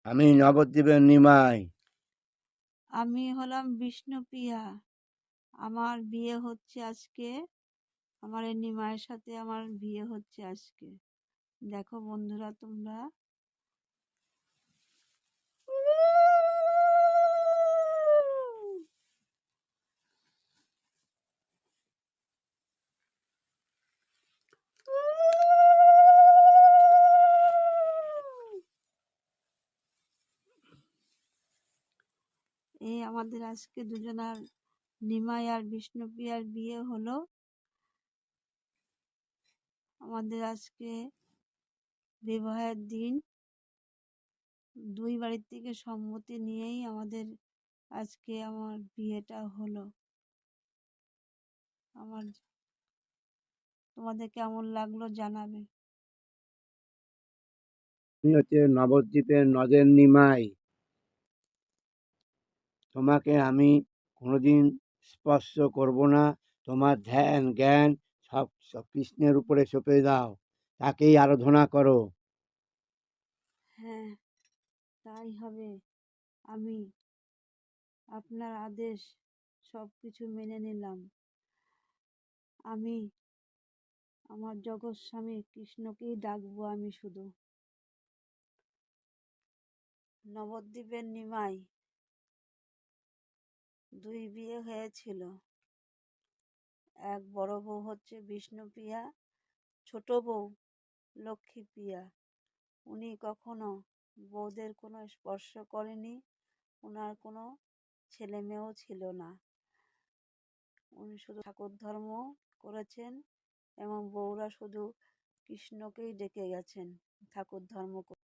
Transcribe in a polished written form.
আমি নবদ্বীপের নিমাই। আমি হলাম বিষ্ণুপ্রিয়া। আমার বিয়ে হচ্ছে আজকে। আমার এই নিমাইয়ের সাথে আমার বিয়ে হচ্ছে আজকে। দেখো বন্ধুরা তোমরা। এই আমাদের আজকে দুজনার নিমাই আর বিষ্ণুপ্রিয়ার বিয়ে হলো। আমাদের আজকে বিবাহের দিন। দুই বাড়ির থেকে সম্মতি নিয়েই আমাদের আজকে আমার বিয়েটা হলো। তোমাদের কেমন লাগলো জানাবে। আমি হচ্ছে নবদ্বীপের নদের নিমাই। তোমাকে আমি কোনোদিন স্পর্শ করব না। তোমার ধ্যান জ্ঞান সব সব কৃষ্ণের উপরে সঁপে দাও, তাকেই আরাধনা করো। হ্যাঁ, তাই হবে। আমি আপনার আদেশ সব কিছু মেনে নিলাম। আমি আমার জগৎ স্বামী কৃষ্ণকেই ডাকবো আমি শুধু। নবদ্বীপের নিমাই দুই বিয়ে হয়েছিল। এক বড় বউ হচ্ছে বিষ্ণুপ্রিয়া, ছোট বউ লক্ষ্মীপ্রিয়া। উনি কখনো বউদের কোনো স্পর্শ করেনি। ওনার কোনো ছেলে মেয়েও ছিল না। উনি শুধু ঠাকুর ধর্ম করেছেন এবং বউরা শুধু কৃষ্ণকেই ডেকে গেছেন ঠাকুর ধর্ম